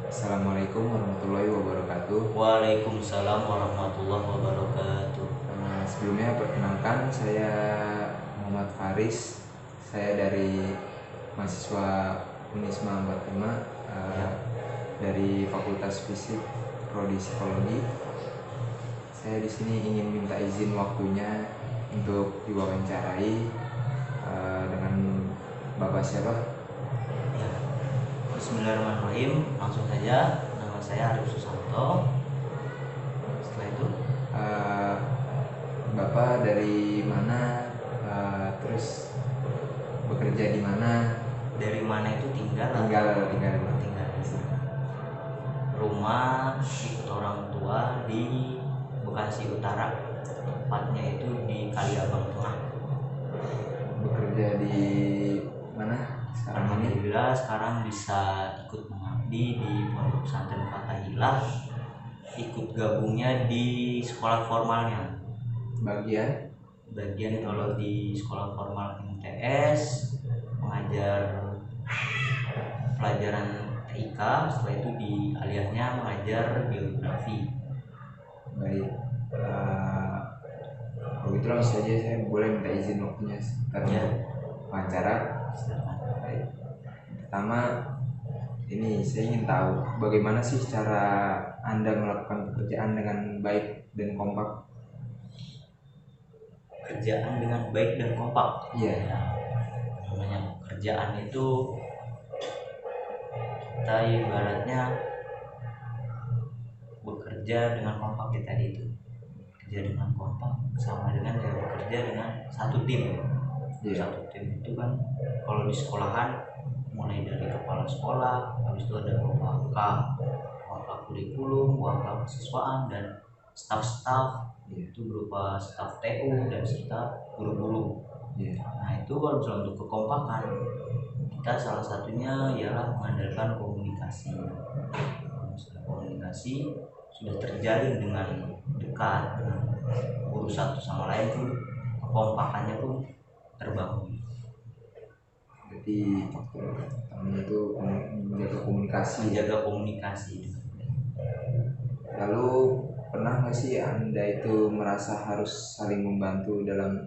Assalamualaikum warahmatullahi wabarakatuh. Waalaikumsalam warahmatullahi wabarakatuh. Sebelumnya perkenalkan, saya Muhammad Faris. Saya dari mahasiswa Unisma 45, Ya. dari Fakultas Fisik Prodi Psikologi. Saya di sini ingin minta izin waktunya untuk diwawancarai dengan Bapak siapa? Ya. Bismillahirrahmanirrahim. Langsung saja, nama saya Arif Susanto. Setelah itu, Eh, Bapak dari mana? Terus bekerja di mana? dari mana itu tinggal Tinggal tinggal di rumah ikut orang tua di Bekasi Utara, tepatnya itu di Kaliabang Tengah. bekerja di mana sekarang ini? Alhamdulillah sekarang bisa ikut mengabdi di Pondok Pesantren Fathahilah, ikut gabungnya di sekolah formalnya. Bagian Kalau di sekolah formal MTS mengajar pelajaran TIK, setelah itu di aliyahnya mengajar geografi. baik. Kalau gitu langsung saja, saya boleh minta izin waktunya sebentar Ya. untuk wawancara. Silakan. Baik. Pertama, ini saya ingin tahu bagaimana sih cara Anda melakukan pekerjaan dengan baik dan kompak? Kerjaan dengan baik dan kompak. Iya. Ya, namanya kerjaan itu kita ibaratnya bekerja dengan kompak ya tadi itu. Kerja dengan kompak sama dengan ya bekerja dengan satu tim. Iya. Satu tim itu kan kalau di sekolahan mulai dari kepala sekolah, habis itu ada waka kurikulum, waka kesiswaan, dan staf-staf. Iya. Itu berupa staf TU dan serta guru-guru. Iya. Nah itu kalau misalnya untuk kekompakan, kita salah satunya ialah mengandalkan komunikasi. Kalau misalnya komunikasi sudah terjalin dengan dekat dengan guru satu sama lain tuh, kekompakannya pun terbangun. Jadi faktor pertama itu menjaga komunikasi. Menjaga komunikasi. Lalu pernah nggak sih Anda itu merasa harus saling membantu dalam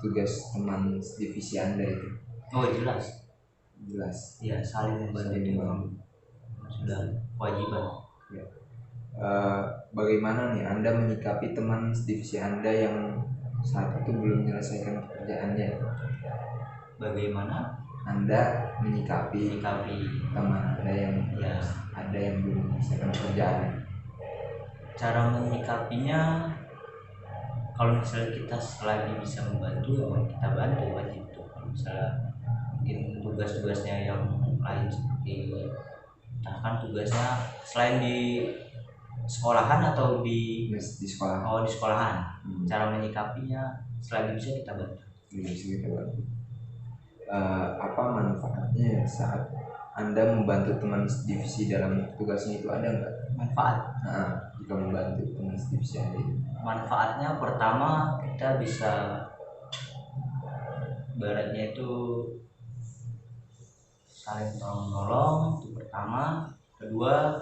tugas teman divisi Anda itu? Oh jelas, Jelas. ya saling membantu Saling itu membantu. sudah kewajiban. Ya. Bagaimana nih Anda menyikapi teman divisi Anda yang saat itu belum menyelesaikan pekerjaannya? Bagaimana Anda menyikapi teman Anda yang ya ada yang belum menyelesaikan pekerjaannya? cara menyikapinya? Kalau misalnya kita selagi bisa membantu, ya kita bantu wajib itu. Kalau misalnya mungkin tugas-tugasnya yang lain seperti misalkan tugasnya selain di sekolahan atau di Di sekolah. di sekolahan, cara menyikapinya selagi bisa kita bantu. Bisa kita bantu. Apa manfaatnya saat Anda membantu teman divisi dalam tugasnya itu, ada nggak Manfaat? Jika membantu teman divisi Anda itu? Manfaatnya pertama kita bisa baratnya itu saling tolong menolong, itu pertama. Kedua,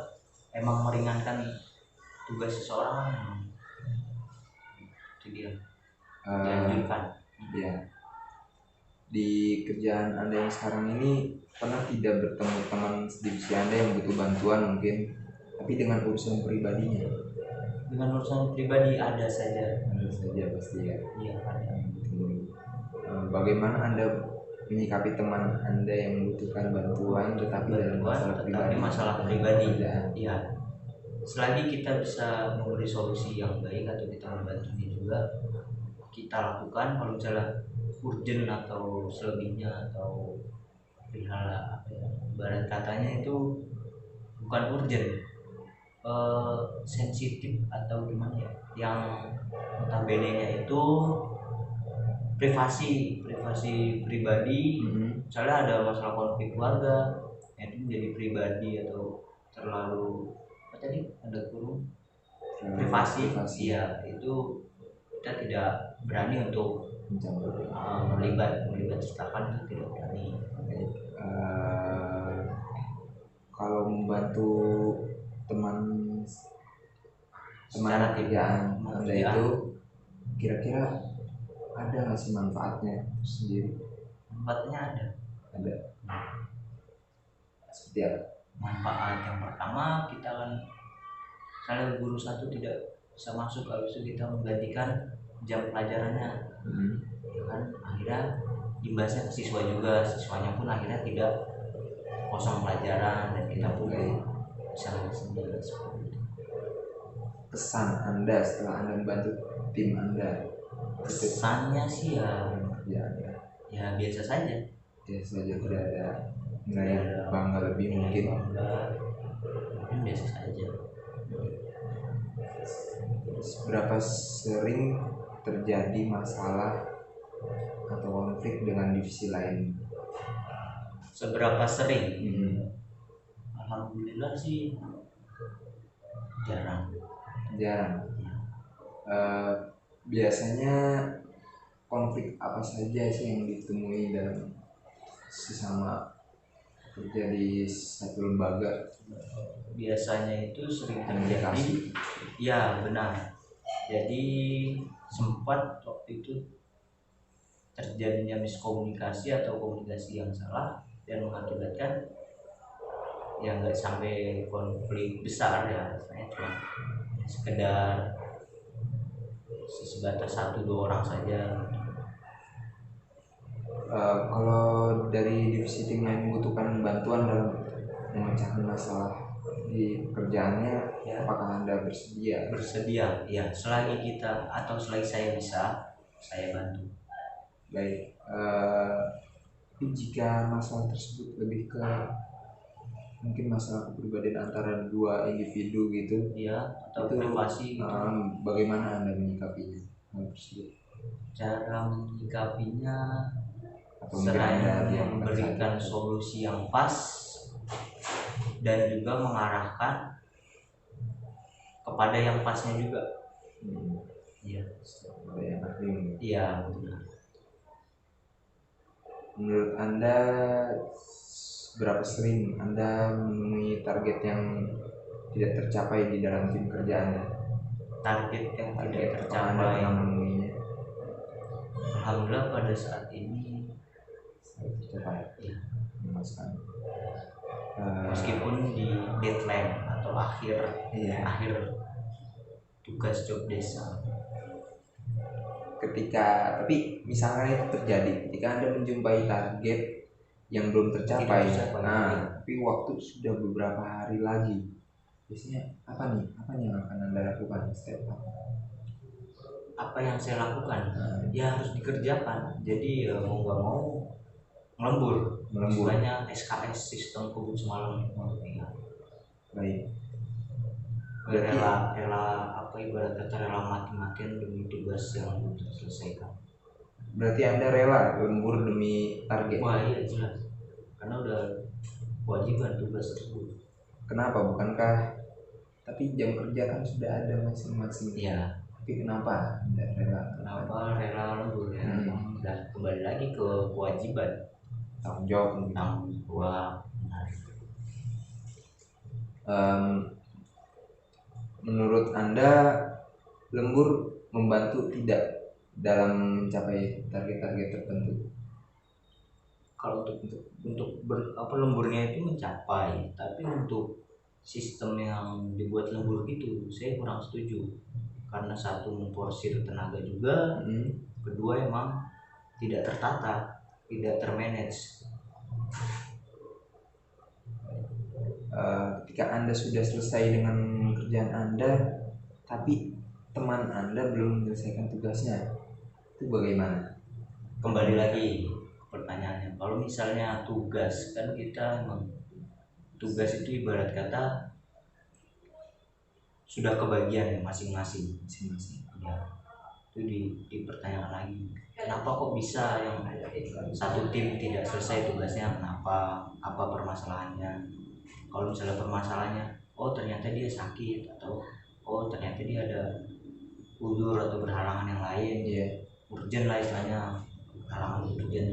emang meringankan tugas seseorang, itu dia dianjurkan. Ya. Di kerjaan Anda yang sekarang ini pernah tidak bertemu teman divisi Anda yang butuh bantuan mungkin, tapi dengan urusan pribadinya? Dengan urusan pribadi ada saja. Ada saja pasti ya. Iya ada. Bagaimana Anda menyikapi teman Anda yang membutuhkan bantuan tetapi dalam masalah pribadi? Iya. Selagi kita bisa memberi solusi yang baik atau kita membantunya juga, kita lakukan. Kalau misalnya urgent atau selebihnya atau perihal barat katanya itu bukan urgent, sensitif atau gimana ya, yang notabene-nya itu privasi pribadi. Misalnya ada masalah konflik keluarga, itu menjadi pribadi atau terlalu apa tadi ada kurung privasi. Iya itu kita tidak berani untuk melibat sertakan, itu tidak berani. kalau membantu teman Secara kerjaan teman Anda kerjaan. itu kira-kira ada nggak sih manfaatnya sendiri? Manfaatnya ada. Ada. Seperti apa? Manfaat yang pertama, kita kan misalnya guru satu tidak bisa masuk, habis itu kita menggantikan jam pelajarannya, ya kan akhirnya imbasnya ke siswa juga, siswanya pun akhirnya tidak kosong pelajaran dan kita pun bisa sendiri seperti itu. Kesan Anda setelah Anda membantu tim Anda? Kesannya sih Ya, ya biasa saja. biasa saja, tidak ada nilai bangga lebih mungkin. Mungkin biasa saja. Berapa sering terjadi masalah atau konflik dengan divisi lain? Seberapa sering? Alhamdulillah sih jarang. Biasanya konflik apa saja sih yang ditemui dalam sesama kerja di satu lembaga? Biasanya itu sering terjadi, ya benar. Jadi sempat waktu itu terjadinya miskomunikasi atau komunikasi yang salah dan mengakibatkan ya nggak sampai konflik besar ya, saya cuma sekedar sebatas 1-2 orang saja. Kalau dari divisi tim lain membutuhkan bantuan dalam memecahkan masalah di pekerjaannya, Ya. apakah Anda bersedia? Bersedia, ya selagi kita atau selagi saya bisa, saya bantu. Baik. Tapi jika masalah tersebut lebih ke mungkin masalah kepribadian antara dua individu gitu, Ya, atau itu privasi gitu. bagaimana Anda menyikapinya? Cara menyikapinya, Atau mungkin seraya Anda memberikan solusi yang pas dan juga mengarahkan kepada yang pasnya juga. Iya. Ada yang ahli. Iya, benar. Menurut Anda berapa sering Anda menemui target yang tidak tercapai di dalam tim kerjaannya? Target yang tidak Anda tercapai. pernah menemuinya? Alhamdulillah pada saat ini tercapai. ya. Memuaskan. Meskipun di deadline atau akhir tugas job desa. Tapi misalnya itu terjadi ketika Anda menjumpai target yang belum tercapai, tapi waktu sudah beberapa hari lagi, biasanya apa nih yang akan Anda lakukan? Step apa yang saya lakukan? Ya harus dikerjakan. Jadi mau nggak mau melembur. Banyak SKS, sistem kebut semalam. Ya. Baik. Rela ibarat kata rela mati-matian demi tugas yang belum terselesaikan. Berarti Anda rela lembur demi target? Wah iya jelas, karena udah kewajiban tugas tersebut. Kenapa? Bukankah tapi jam kerja kan sudah ada masing-masing? Iya. Tapi kenapa Anda rela? Kenapa rela lembur ya? Udah kembali lagi ke kewajiban, tanggung jawab. Menurut Anda lembur membantu tidak dalam mencapai target-target tertentu? Kalau untuk lemburnya itu mencapai, tapi untuk sistem yang dibuat lembur itu saya kurang setuju, karena satu memporsir tenaga juga, kedua emang tidak tertata, tidak termanage. Ketika Anda sudah selesai dengan kerjaan Anda, tapi teman Anda belum menyelesaikan tugasnya, itu bagaimana? Kembali lagi pertanyaannya, kalau misalnya tugas, kan kita emang tugas itu ibarat kata sudah kebagian ya masing-masing. Ya, itu dipertanyakan lagi, kenapa kok bisa yang satu tim tidak selesai tugasnya, kenapa, apa permasalahannya? Kalau misalnya permasalahannya, oh ternyata dia sakit, atau oh ternyata dia ada udur atau berhalangan yang lain, urgent lah istilahnya, halangan urgent,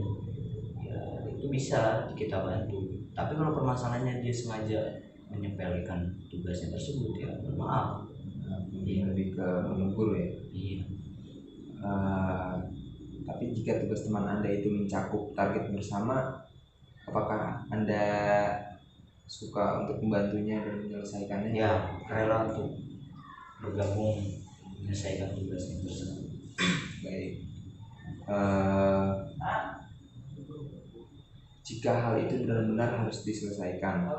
ya itu bisa kita bantu. Tapi kalau permasalahannya dia sengaja menyepelekan tugasnya tersebut, ya mohon maaf. Ini lebih ke menegur ya. Iya. Tapi jika tugas teman Anda itu mencakup target bersama, apakah Anda suka untuk membantunya dan menyelesaikannya? Ya, rela untuk bergabung menyelesaikan tugasnya tersebut. Baik. Jika hal itu benar-benar harus diselesaikan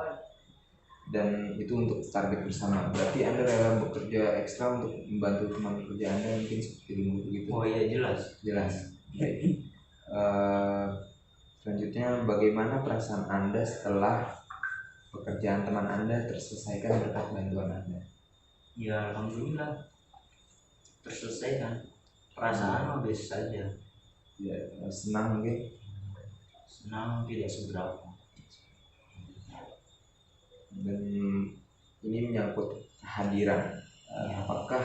dan itu untuk target bersama, berarti Anda rela bekerja ekstra untuk membantu teman kerja Anda, mungkin seperti remote gitu. Oh iya, jelas. Baik. Selanjutnya, bagaimana perasaan Anda setelah pekerjaan teman Anda terselesaikan berkat bantuan Anda? Ya alhamdulillah terselesaikan. Perasaan mah biasa saja. Ya, senang mungkin. Senang tidak seberapa. Dan ini menyangkut kehadiran. Apakah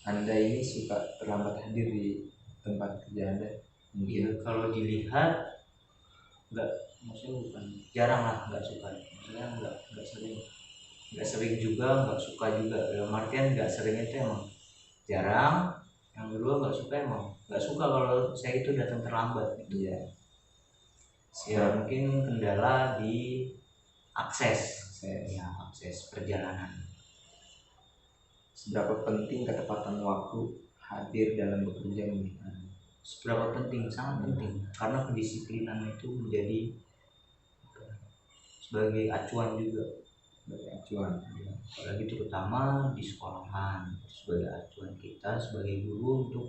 Anda ini suka terlambat hadir di tempat kerja Anda? Mungkin kalau dilihat maksudnya bukan jarang lah, nggak suka. Maksudnya nggak sering juga, nggak suka juga. Dalam artian nggak sering itu emang jarang. Yang kedua nggak suka, emang nggak suka kalau saya itu datang terlambat. Iya. Ya mungkin kendala di akses perjalanan. Seberapa penting ketepatan waktu hadir dalam bekerja menurut Anda? Seberapa penting? Sangat penting, karena kedisiplinan itu menjadi sebagai acuan juga. Apalagi terutama di sekolahan, sebagai acuan kita sebagai guru untuk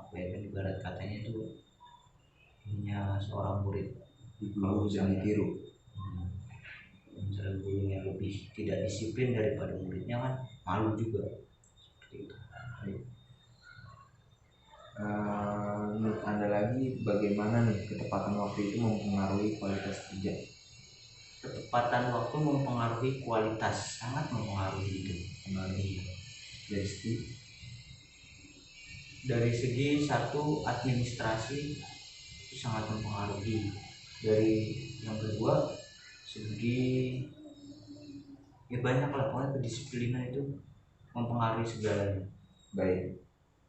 kan ibarat katanya itu punya seorang murid guru jangan ditiru. Misalnya gurunya lebih tidak disiplin daripada muridnya, kan malu juga seperti itu. Menurut Anda lagi, bagaimana nih ketepatan waktu itu mempengaruhi kualitas kerja? Ketepatan waktu mempengaruhi kualitas, sangat mempengaruhi itu. Dari segi satu, administrasi itu sangat mempengaruhi. Dari yang kedua, segi ya banyak lah, pokoknya kedisiplinan itu mempengaruhi segalanya. Baik.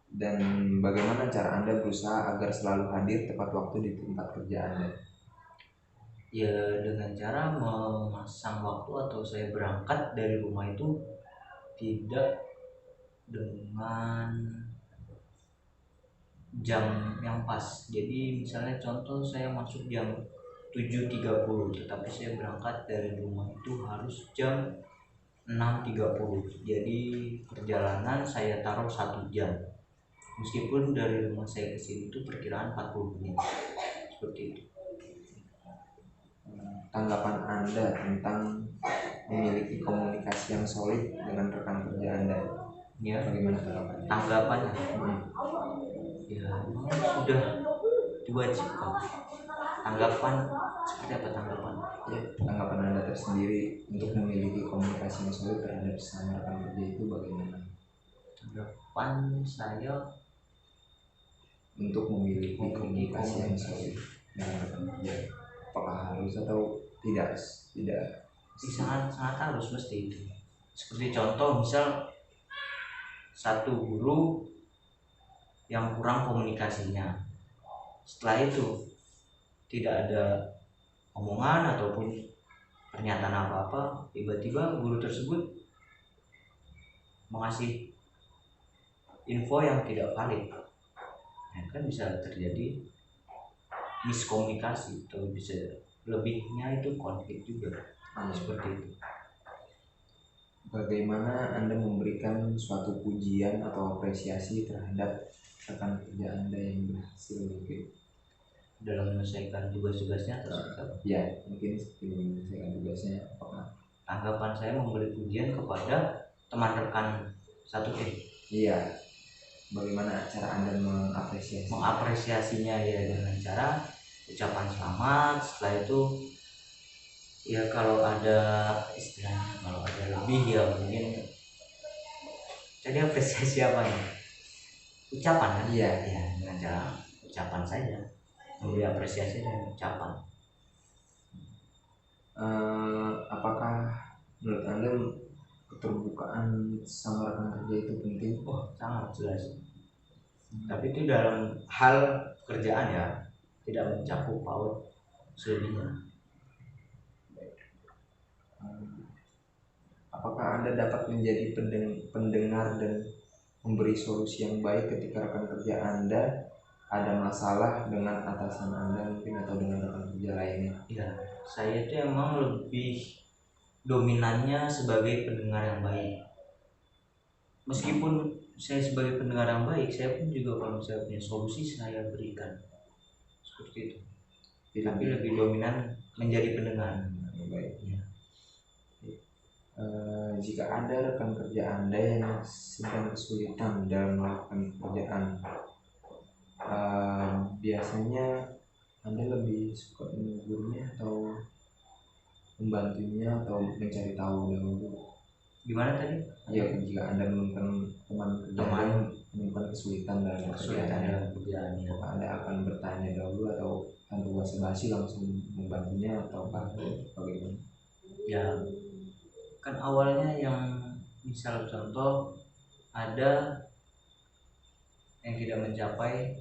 Dan bagaimana cara Anda berusaha agar selalu hadir tepat waktu di tempat kerja Anda? Ya dengan cara memasang waktu, atau saya berangkat dari rumah itu tidak dengan jam yang pas. Jadi misalnya contoh saya masuk jam 7.30, tetapi saya berangkat dari rumah itu harus jam 6.30. Jadi perjalanan saya taruh 1 jam. Meskipun dari rumah saya ke sini itu perkiraan 40 menit. Seperti itu. Tanggapan Anda tentang memiliki komunikasi yang solid dengan rekan kerja Anda? Ya, bagaimana tanggapannya? Ya, memang sudah diwajibkan. Tanggapan seperti apa tanggapan? Ya, tanggapan Anda tersendiri untuk memiliki komunikasi yang solid terhadap sesama rekan kerja itu bagaimana? Tanggapan saya untuk memiliki komunikasi yang solid dengan rekan kerja, apakah harus atau tidak? Sangat harus, mesti itu. Seperti contoh, misal satu guru yang kurang komunikasinya, setelah itu tidak ada omongan ataupun pernyataan apa-apa, tiba-tiba guru tersebut mengasih info yang tidak valid, kan bisa terjadi miskomunikasi, atau bisa lebihnya itu konflik juga. Seperti itu. Bagaimana Anda memberikan suatu pujian atau apresiasi terhadap rekan kerja Anda yang berhasil mungkin dalam menyelesaikan tugas-tugasnya atau seperti apa? Ya, mungkin seperti menyelesaikan tugasnya. Tanggapan saya memberi pujian kepada teman rekan satu tim. Iya. Bagaimana cara Anda mengapresiasinya? Ya dengan cara ucapan selamat. Setelah itu ya kalau ada istilahnya, kalau ada lebih ya mungkin jadi apresiasi apa ya? Ucapan kan? Iya. Ya dengan cara ucapan saja, memberi apresiasi dengan ucapan. apakah menurut Anda keterbukaan sama rekan kerja itu penting? Oh, sangat jelas. Tapi itu dalam hal pekerjaan ya, tidak mencakup paut selebihnya. Apakah Anda dapat menjadi pendengar dan memberi solusi yang baik ketika rekan kerja Anda ada masalah dengan atasan Anda mungkin atau dengan rekan kerja lainnya? Ya, saya itu emang lebih dominannya sebagai pendengar yang baik. Meskipun saya sebagai pendengar yang baik, saya pun juga kalau saya punya solusi saya berikan. Seperti itu. Tapi lebih dominan menjadi pendengar. Baik. Ya. Jika ada rekan kerja Anda yang sedang kesulitan dalam melakukan pekerjaan, biasanya Anda lebih suka menegurnya atau membantunya atau mencari tahu dahulu? Gimana tadi? Ya, jika Anda menemukan teman kerja menemukan kesulitan dalam pekerjaan, ya. Anda akan bertanya dahulu atau tanpa basa-basi langsung membantunya atau bagaimana? Ya, kan awalnya yang misal contoh ada yang tidak mencapai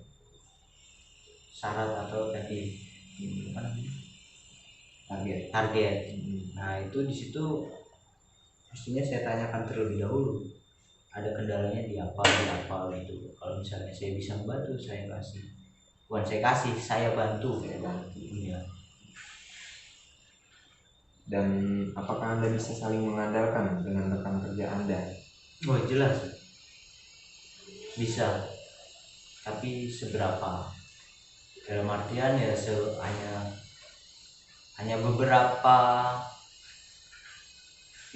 syarat atau tadi target. Nah, itu di situ mestinya saya tanyakan terlebih dahulu ada kendalanya di apa gitu. Kalau misalnya saya bisa membantu, saya kasih. Bukan saya bantu. Ya. Dan apakah Anda bisa saling mengandalkan dengan rekan kerja Anda? Oh, jelas bisa, tapi seberapa? Dalam artian ya hanya beberapa,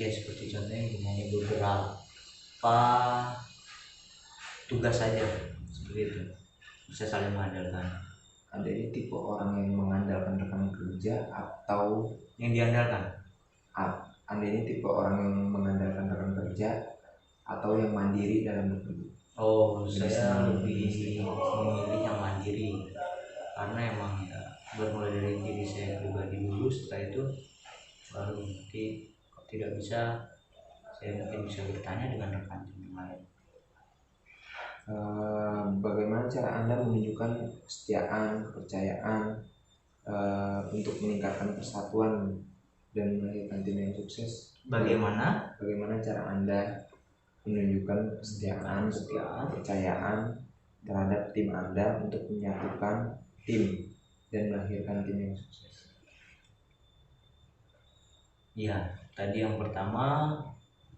ya seperti contohnya hanya beberapa tugas saja, seperti itu. Bisa saling mengandalkan. Anda ini tipe orang yang mengandalkan rekan kerja atau yang diandalkan? Anda ini tipe orang yang mengandalkan rekan kerja atau yang mandiri dalam bekerja? Oh, saya lebih memilih yang mandiri, karena emang ya bermula dari diri saya pribadi dulu. Setelah itu baru nanti tidak bisa, saya mungkin bisa bertanya dengan rekan yang lain. Bagaimana cara Anda menunjukkan kesetiaan, kepercayaan untuk meningkatkan persatuan dan melahirkan tim yang sukses? Bagaimana cara Anda menunjukkan kesetiaan, kepercayaan terhadap tim Anda untuk menyatukan tim dan melahirkan tim yang sukses? Ya, tadi yang pertama,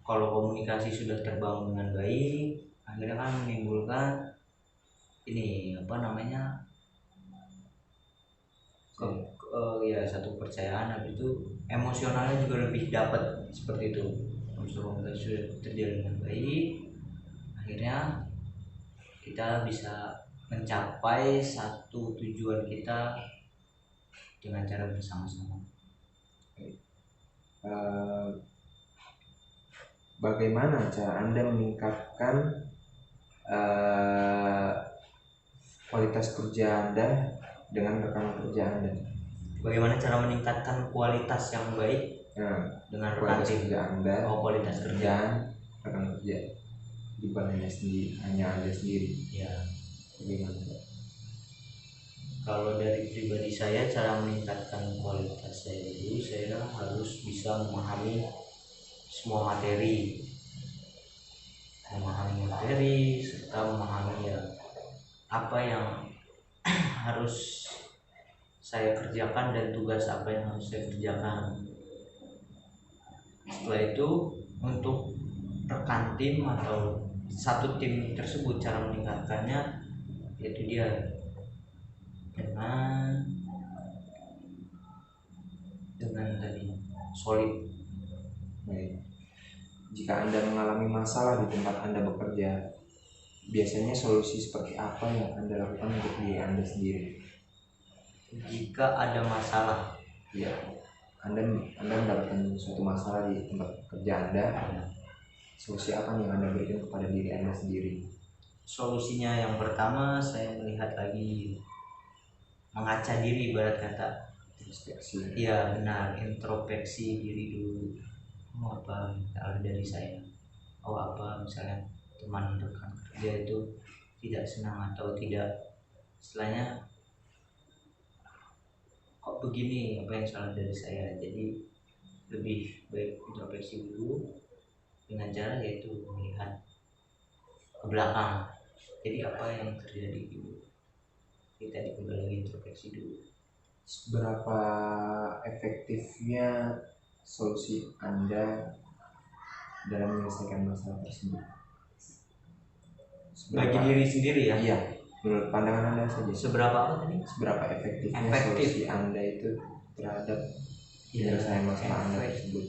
kalau komunikasi sudah terbangun dengan baik, akhirnya kan menimbulkan ini ya satu kepercayaan. Habis itu emosionalnya juga lebih dapat, seperti itu. Kalau komunikasi sudah terjalin dengan baik, akhirnya kita bisa mencapai satu tujuan kita dengan cara bersama-sama. Bagaimana cara Anda meningkatkan kualitas kerja Anda dengan rekan kerja Anda? Bagaimana cara meningkatkan kualitas yang baik dengan rekan kerja Anda? Kualitas kerja rekan kerja, bukan hanya Anda sendiri. Ya. Bagaimana? Kalau dari pribadi saya, cara meningkatkan kualitas saya dulu, saya harus bisa memahami semua materi, serta memahami ya apa yang harus saya kerjakan dan tugas apa yang harus saya kerjakan. Setelah itu untuk rekan tim atau satu tim tersebut, cara meningkatkannya yaitu dia dengan tadi solid. Baik. Jika Anda mengalami masalah di tempat Anda bekerja, biasanya solusi seperti apa yang Anda lakukan untuk diri Anda sendiri? Jika ada masalah, ya, Anda mendapatkan suatu masalah di tempat kerja Anda, solusi apa yang Anda berikan kepada diri Anda sendiri? Solusinya yang pertama, saya melihat lagi, mengaca diri, ibarat kata introspeksi. Iya benar, introspeksi diri dulu. Mau apa misalnya dari saya, apa misalnya teman rekan kerja itu tidak senang atau tidak, istilahnya kok begini, apa yang salah dari saya. Jadi lebih baik introspeksi dulu dengan cara yaitu melihat ke belakang, jadi apa yang terjadi dulu, kita kembali lagi introspeksi dulu. Seberapa efektifnya solusi Anda dalam menyelesaikan masalah tersebut? Bagi diri sendiri ya? Iya, menurut pandangan Anda saja. Seberapa apa tadi? Seberapa efektifnya solusi Anda itu terhadap menyelesaikan masalah Anda tersebut?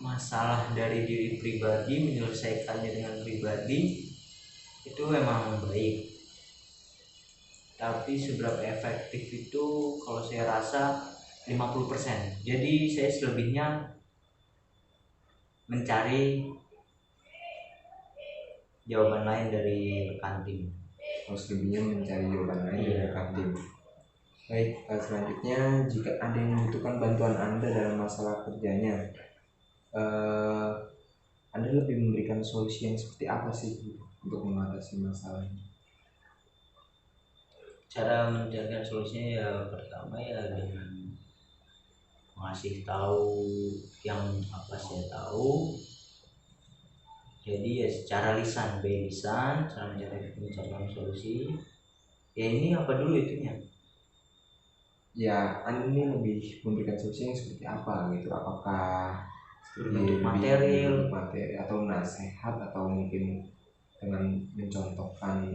Masalah dari diri pribadi, menyelesaikannya dengan pribadi itu memang baik, tapi seberapa efektif itu kalau saya rasa 50%. Jadi saya selebihnya mencari jawaban lain dari rekan tim. Selebihnya mencari jawaban lain dari rekan tim. Baik, selanjutnya jika ada yang membutuhkan bantuan Anda dalam masalah kerjanya, Anda lebih memberikan solusi yang seperti apa sih untuk mengatasi masalahnya? Cara mencarikan solusinya ya pertama ya dengan mengasih tahu yang apa saya tahu. Jadi ya secara lisan, lisan, cara mencarikan solusi. Ya ini apa dulu itunya? Ya, Anda ini lebih memberikan solusi yang seperti apa gitu? Apakah Bentuk materi atau nasihat atau mungkin dengan mencontohkan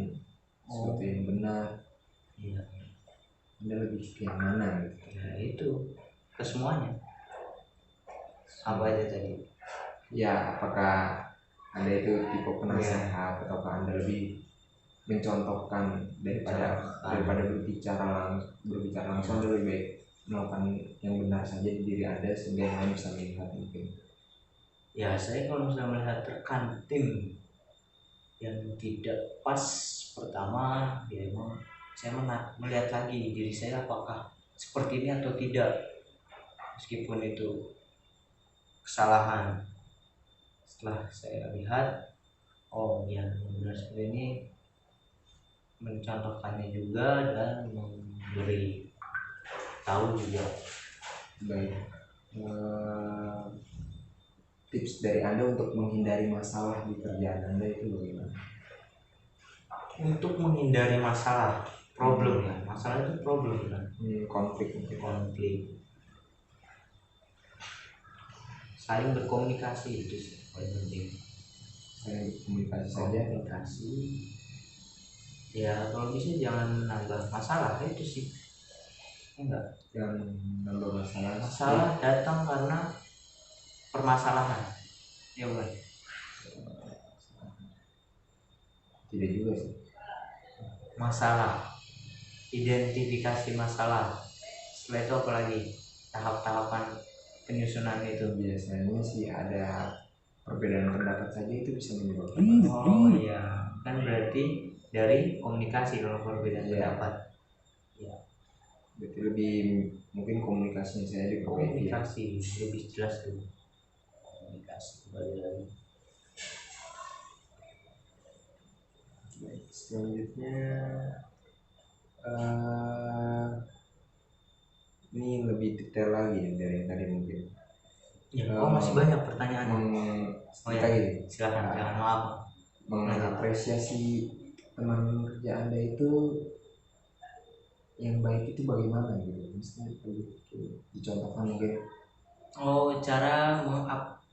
sesuatu yang benar? Iya. Anda lebih ke yang mana gitu? Ya itu ke semuanya. Apa aja tadi? Ya, apakah Anda itu tipe penasehat atau Anda lebih mencontohkan daripada berbicara langsung? Anda lebih baik melakukan yang benar saja di diri Anda sehingga yang lain bisa melihat mungkin. Ya saya kalau misalnya melihat rekan tim yang tidak pas, pertama ya emang saya melihat lagi diri saya apakah seperti ini atau tidak, meskipun itu kesalahan. Setelah saya lihat, oh yang benar seperti ini, mencontohkannya juga dan memberi tahu juga. Baik, tips dari Anda untuk menghindari masalah di kerjaan Anda itu bagaimana? Untuk menghindari masalah, problem ya, masalah itu problem kan? Konflik. Saling berkomunikasi itu sih paling penting. Saling berkomunikasi saja. Komunikasi. Ya kalau bisa jangan menambah masalah, itu sih. Enggak. Jangan menambah masalah. Masalah datang karena permasalahan. Ya bukan? Tidak juga sih. Masalah, identifikasi masalah, setelah itu apalagi tahap-tahapan penyusunan itu. Biasanya sih ada perbedaan pendapat saja itu bisa menyebabkan. Oh iya, kan berarti dari komunikasi kalau perbedaan pendapat. Ya. Berarti lebih mungkin komunikasinya saya diperbaiki. Komunikasi lebih jelas tuh. Komunikasi kembali lagi. Baik, selanjutnya ini lebih detail lagi dari yang tadi mungkin. Ya, masih banyak pertanyaan. Ya, silakan, jangan maaf. Mengapresiasi teman kerja Anda itu yang baik itu bagaimana gitu? Misalnya dicontohkan mungkin. Cara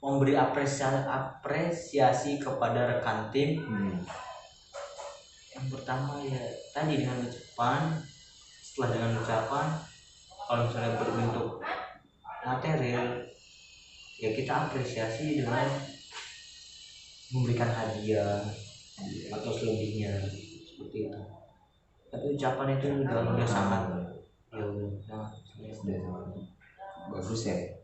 memberi apresiasi kepada rekan tim. Yang pertama ya tadi dengan ucapan. Setelah dengan ucapan, kalau misalnya berbentuk material, ya kita apresiasi dengan memberikan hadiah atau selebihnya seperti itu. Tapi ucapan itu udah sangat ya udah bagus ya.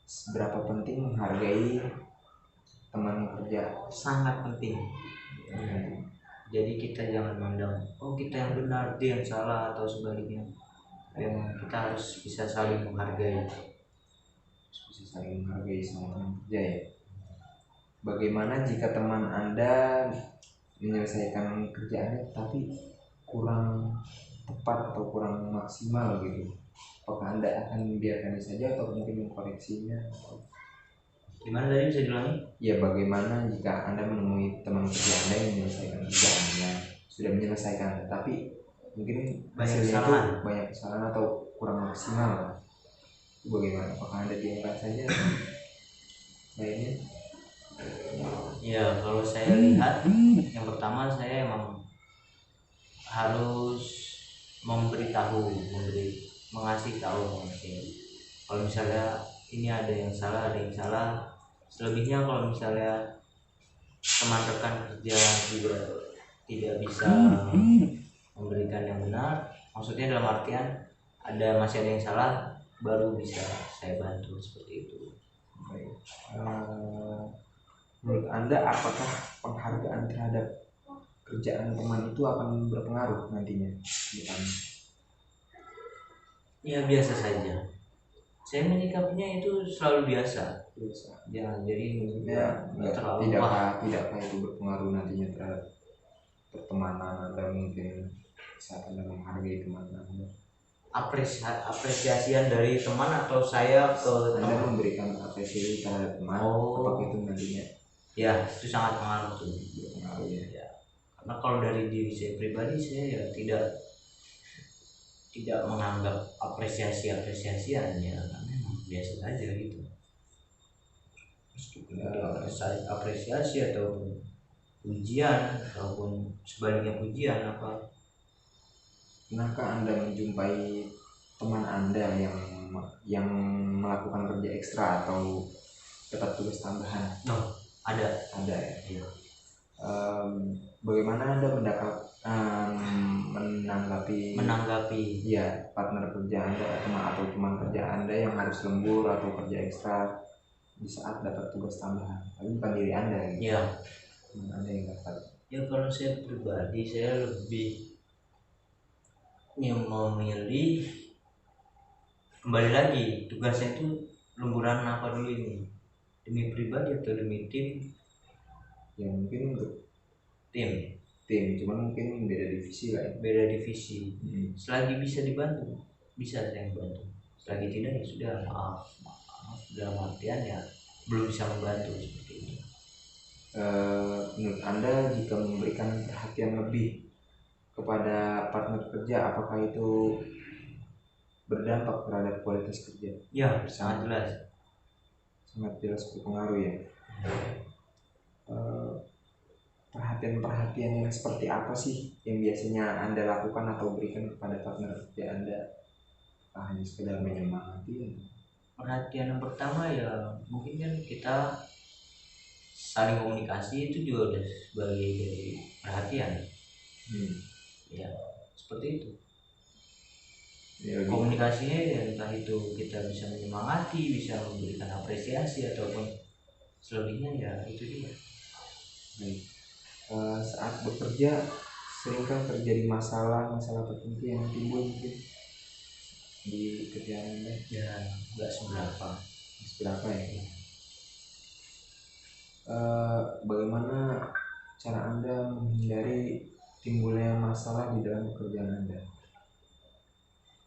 Seberapa penting menghargai teman kerja? Sangat penting. Jadi kita jangan mandang oh kita yang benar dia yang salah atau sebaliknya. Kita harus bisa saling menghargai. Bisa saling menghargai sama teman kerja ya. Bagaimana jika teman Anda menyelesaikan kerjaannya tapi kurang tepat atau kurang maksimal gitu? Apakah Anda akan membiarkannya saja atau mungkin mengkoreksinya? Gimana tadi bisa diulangi? Ya, bagaimana jika Anda menemui teman kerja Anda yang menyelesaikan kerjaannya, sudah menyelesaikan, tapi mungkin hasilnya itu banyak kesalahan atau kurang maksimal? Itu bagaimana? Apakah Anda diamkan saja lainnya? Ya kalau saya lihat yang pertama saya emang harus mengasih tahu kalau misalnya ini ada yang salah selebihnya kalau misalnya teman rekan kerja juga tidak bisa memberikan yang benar, maksudnya dalam artian masih ada yang salah, baru bisa saya bantu seperti itu. Baik. Menurut Anda apakah penghargaan terhadap kerjaan teman itu akan berpengaruh nantinya depan? Ya biasa saja. Saya menyikapinya itu selalu biasa. Ya, jadi tidakkah itu berpengaruh nantinya terhadap pertemanan Anda mungkin saat Anda menghargai teman Anda? Apresiasian dari teman atau saya ke Anda memberikan apresiasi terhadap teman, apakah itu nantinya? Ya, itu sangat pengaruh tuh. Berpengaruh ya. Karena kalau dari diri saya pribadi saya ya tidak menganggap apresiasiannya karena biasa saja gitu. Apresiasi atau pujian ataupun sebaliknya pujian apa? Pernahkah Anda menjumpai teman Anda yang melakukan kerja ekstra atau dapat tugas tambahan? Ada ya. Iya. Bagaimana Anda menanggapi ya partner kerja Anda atau teman kerja Anda yang harus lembur atau kerja ekstra di saat dapat tugas tambahan, tapi bukan diri Anda gitu? Iya. Teman Anda yang dapat. Ya kalau saya pribadi saya lebih memilih kembali lagi tugasnya itu lemburan apa dulu ini, demi pribadi atau demi tim? Ya mungkin untuk tim cuman mungkin beda divisi lah ya. Beda divisi. Selagi bisa dibantu bisa saya bantu, selagi tidak ya sudah maaf dalam artian ya belum bisa membantu seperti itu. Menurut Anda jika memberikan perhatian lebih kepada partner kerja, apakah itu berdampak terhadap kualitas kerja? Ya, sangat jelas berpengaruh ya. Perhatian yang seperti apa sih yang biasanya Anda lakukan atau berikan kepada partner kerja Anda? Hanya sekedar menyemangati? Perhatian yang pertama ya mungkin kan kita saling komunikasi itu juga udah sebagai dari perhatian. Ya seperti itu ya, komunikasinya ya, entah itu kita bisa menyemangati, bisa memberikan apresiasi ataupun selebihnya ya itu juga. Saat bekerja seringkah terjadi masalah tertentu yang timbul mungkin di kerjaan Anda? Ya nggak seberapa ya. Bagaimana cara Anda menghindari timbulnya masalah di dalam pekerjaan Anda?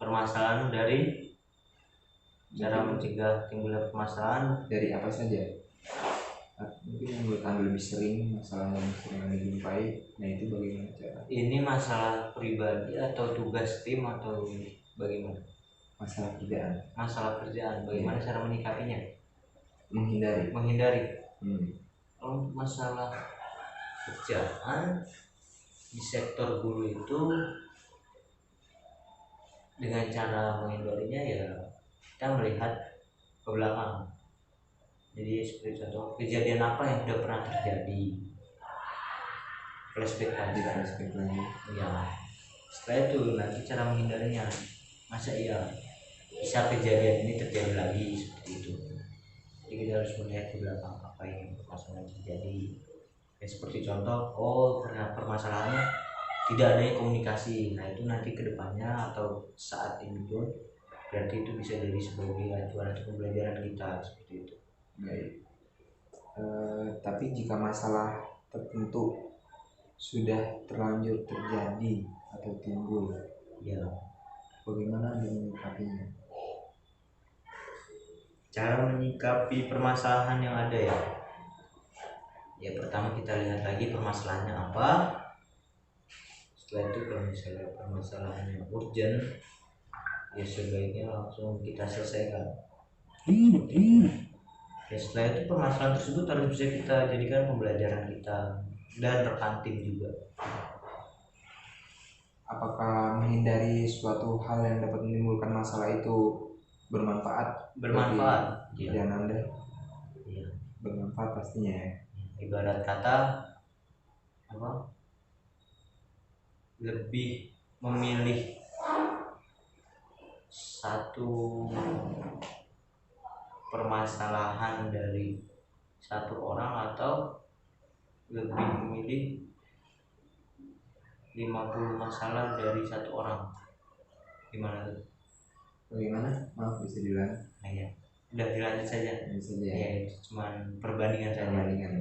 Permasalahan dari cara mencegah timbulnya permasalahan dari apa saja? Mungkin yang menurut Anda lebih sering masalah yang sering Anda jumpai, nah itu bagaimana cara? Ini masalah pribadi atau tugas tim atau bagaimana? Masalah kerjaan. Bagaimana cara menyikapinya? Menghindari. Kalau masalah kerjaan di sektor guru itu dengan cara menghindarinya ya kita melihat ke belakang. Jadi seperti contoh kejadian apa yang sudah pernah terjadi, flashback lagi. Ya setelah itu nanti cara menghindarinya, masa iya bisa kejadian ini terjadi lagi seperti itu. Jadi kita harus melihat ke belakang apa yang masalah terjadi. Ya, seperti contoh, oh ternyata permasalahannya tidak adanya komunikasi. Nah itu nanti kedepannya atau saat ini pun berarti itu bisa jadi sebagai acuan atau pembelajaran kita seperti itu. Baik. Tapi jika masalah tertentu sudah terlanjur terjadi atau timbul, Ya, bagaimana Anda menyikapinya? cara menyikapi permasalahan yang ada ya. Ya pertama kita lihat lagi permasalahannya apa. Setelah itu kalau misalnya permasalahannya urgent, ya sebaiknya langsung kita selesaikan. Ya setelah itu permasalahan tersebut harus bisa kita jadikan pembelajaran kita dan rekan tim juga. Apakah menghindari suatu hal yang dapat menimbulkan masalah itu bermanfaat Bermanfaat. bagi Ya. kerjaan Anda? Ya. Bermanfaat pastinya ya. Ibarat kata apa? Lebih memilih satu permasalahan dari satu orang atau lebih memilih 50 masalah dari satu orang. Gimana tuh? Bagaimana? Maaf, bisa diulang? Nah, ya. Udah dilanjut saja. Bisa saja. Ya, itu cuman perbandingan saja. Perbandingan.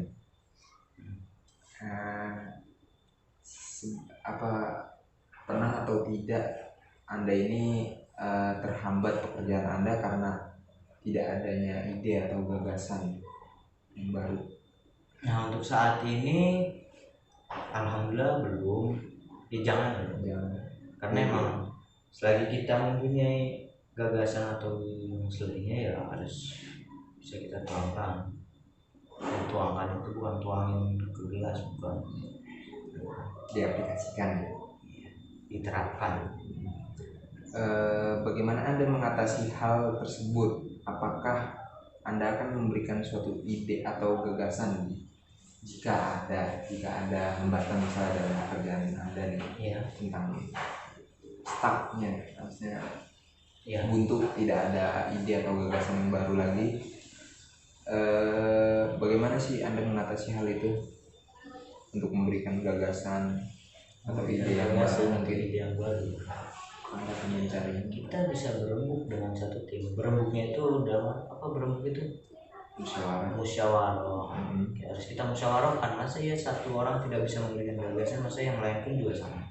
Apa pernah atau tidak Anda ini terhambat pekerjaan Anda karena tidak adanya ide atau gagasan yang baru? Nah, untuk saat ini alhamdulillah belum. Ya jangan. Karena emang selagi kita mempunyai gagasan atau yang selebihnya ya harus bisa kita tuangkan. Dan tuangkan itu bukan tuangin ke gelas, bukan, Diaplikasikan. diterapkan. Bagaimana Anda mengatasi hal tersebut? Apakah Anda akan memberikan suatu ide atau gagasan jika ada hambatan misalnya dalam pekerjaan Anda nih, Ya. tentang stucknya, maksudnya Ya. buntu, tidak ada ide atau gagasan yang baru lagi, bagaimana sih Anda mengatasi hal itu untuk memberikan gagasan atau ide yang baru? Mungkin ide yang baru. Anda akan mencari. Kita bisa berembuk dengan satu tim. Berembuknya itu dalam apa? Berembuk itu musyawarah. Ya, harus kita musyawarahkan. Masa ya satu orang tidak bisa memberikan gagasan, masa yang lain pun juga sama?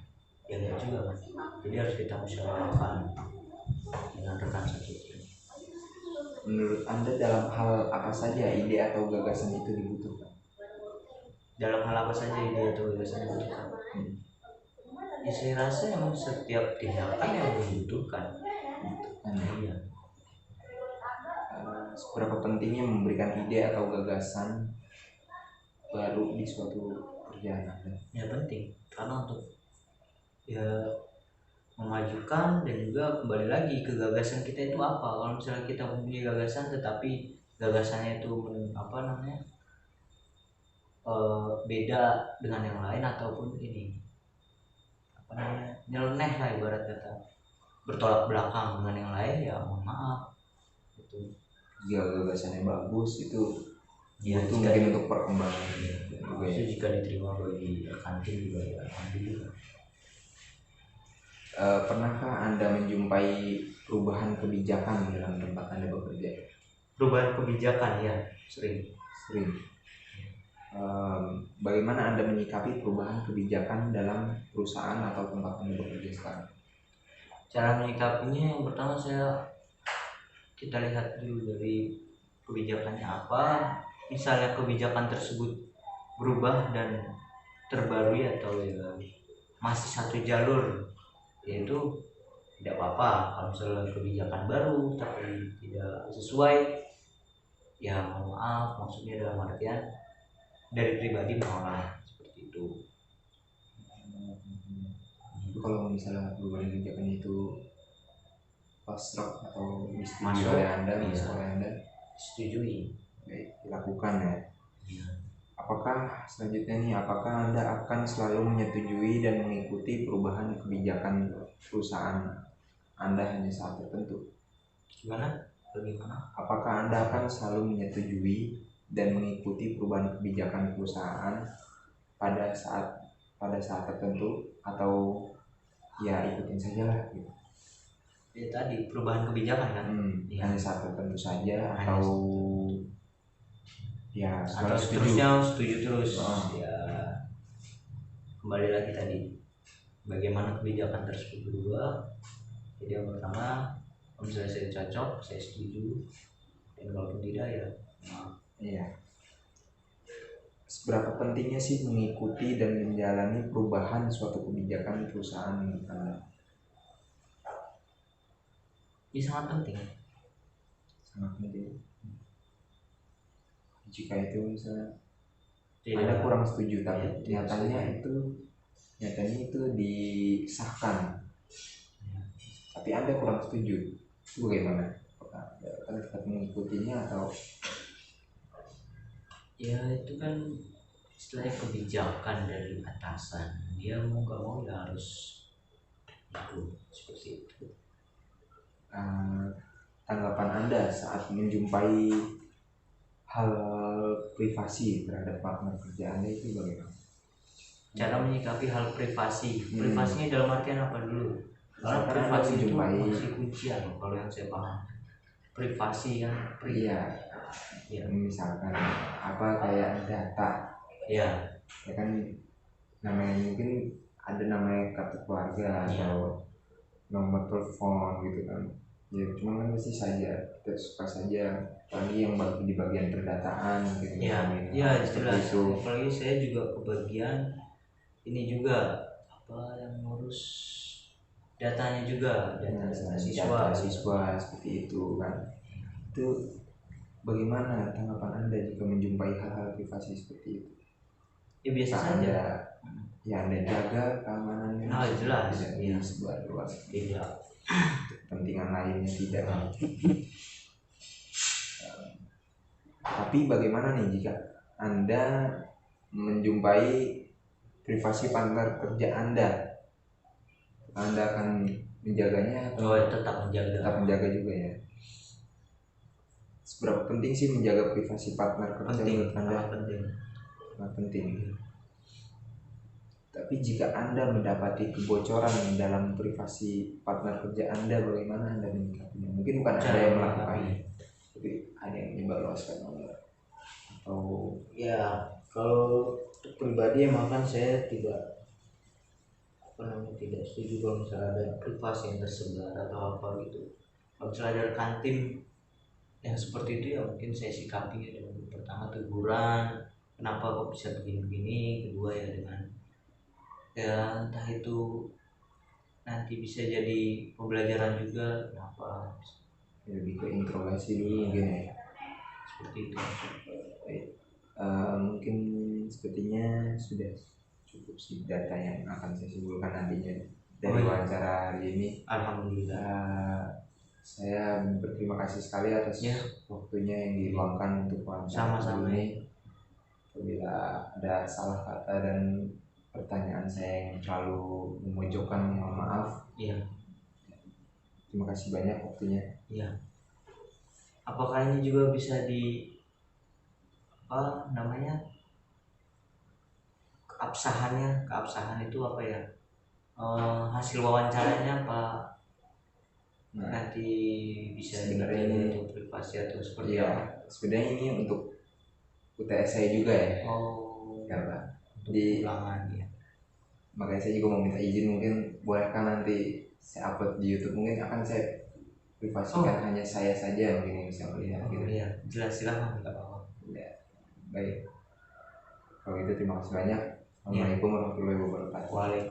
Ya enggak juga kan. Jadi harus kita musyawarahkan dengan rekan satu tim. Menurut Anda dalam hal apa saja ide atau gagasan itu dibutuhkan? Dalam hal apa saja ide atau gagasan dibutuhkan? Ya saya rasa emang setiap tindakan yang dibutuhkan. Iya. Seberapa pentingnya memberikan ide atau gagasan baru di suatu kerjaan Anda? Ya penting, karena untuk ya memajukan dan juga kembali lagi ke gagasan kita itu apa. Kalau misalnya kita mempunyai gagasan tetapi gagasannya itu beda dengan yang lain ataupun ini nyeleneh lah ibarat kata, bertolak belakang dengan yang lain, ya mohon maaf itu. Jika gagasannya bagus itu Ya, itu mungkin untuk perkembangan juga ya. Jika diterima bagi rekan tim juga ya alhamdulillah. Pernahkah Anda menjumpai perubahan kebijakan dalam tempat Anda bekerja? Perubahan kebijakan ya sering. Bagaimana Anda menyikapi perubahan kebijakan dalam perusahaan atau tempat Anda bekerja sekarang? Cara menyikapinya yang pertama kita lihat dulu dari kebijakannya apa. Misalnya kebijakan tersebut berubah dan terbarui atau ya masih satu jalur, yaitu tidak apa-apa. Kalau misalnya kebijakan baru tapi tidak sesuai, ya mohon maaf, maksudnya dalam artian dari pribadi menolak seperti itu. Kalau misalnya perubahan kebijakan itu pasrah atau Masuk oleh Anda, iya. oleh Anda, Setujui. baik, dilakukan ya. Iya. Apakah selanjutnya nih, apakah Anda akan selalu menyetujui dan mengikuti perubahan kebijakan perusahaan Anda hanya saat tertentu? Bagaimana? Apakah Anda akan selalu menyetujui dan mengikuti perubahan kebijakan perusahaan pada saat tertentu, atau ya ikutin saja lah gitu. Ya tadi perubahan kebijakan kan. Ya. Hanya saat tertentu saja, atau ya atau setuju. seterusnya setuju terus. Oh. Ya kembali lagi tadi bagaimana kebijakan tersebut berubah. Jadi yang pertama, kalau misalnya saya cocok, saya setuju, dan kalau tidak ya maaf. Iya. Seberapa pentingnya sih mengikuti dan menjalani perubahan suatu kebijakan perusahaan Anda? Ini sangat penting. Sangat penting. Jika itu misalnya Tidak. Anda kurang setuju, tapi Ya, nyatanya itu disahkan, tapi Anda kurang setuju, itu bagaimana? Apakah Anda tetap mengikutinya atau? Ya itu kan istilahnya kebijakan dari atasan, dia mau gak mau ya harus ikut seperti itu. Tanggapan Anda saat menjumpai hal privasi terhadap partner kerja Anda itu bagaimana? Cara menyikapi hal privasi, privasinya dalam artian apa dulu? Karena Karena privasi itu menjumpai masih kuncian kalau yang saya paham. Privasi kan, iya, ya. Misalkan apa kayak data, Ya, ya kan, namanya mungkin ada namanya kartu keluarga atau nomor telepon gitu kan. Ya cuma kan pasti saja kita suka saja, apalagi yang di bagian perdataan gitu. Ya jelas. Apalagi saya juga kebagian ini juga apa yang ngurus datanya juga, data siswa seperti itu kan. Itu bagaimana tanggapan Anda jika menjumpai hal-hal privasi seperti itu? Ya biasa saja. Anda jaga keamanannya. Jelas. Tidak disebar luas. Tidak. Kepentingan lainnya tidak. Tapi bagaimana nih jika Anda menjumpai privasi partner kerja Anda akan menjaganya atau? Tetap menjaga. Tetap menjaga juga ya. Seberapa penting sih menjaga privasi partner kerja menurut Anda? Sangat penting. Tapi jika Anda mendapati kebocoran dalam privasi partner kerja Anda, bagaimana Anda menyikapinya? Mungkin bukan Anda yang melakukannya, tapi ada yang menyebarluaskan atau ya. Kalau pribadi emang kan saya tidak setuju kalau misalnya ada privasi yang tersebar atau apa gitu. Kalau misalnya ada rekan tim yang seperti itu ya mungkin saya sikapinya dengan pertama teguran, kenapa kok bisa begini-begini, kedua ya dengan ya entah itu nanti bisa jadi pembelajaran juga kenapa, lebih ke interogasi dulu mungkin ya. Seperti itu. Mungkin sepertinya sudah cukup sih data yang akan saya simpulkan nantinya dari wawancara hari ini. Alhamdulillah. Saya berterima kasih sekali atas waktunya yang diluangkan untuk wawancara ini. Apabila ada salah kata dan pertanyaan saya yang terlalu memojokkan, mohon maaf. Terima kasih banyak waktunya. Apakah ini juga bisa keabsahan itu apa ya, hasil wawancaranya apa nanti bisa sebenarnya untuk privasi atau seperti apa? Sebenarnya ini untuk UTS saya juga ya. Ya Pak. Makanya saya juga mau minta izin, mungkin bolehkah nanti saya upload di YouTube, mungkin akan saya privasikan hanya saya saja mungkin yang bisa melihat gitu. Iya, jelas, silakan. Ya, baik. Kalau itu terima kasih banyak. Assalamualaikum warahmatullahi wabarakatuh.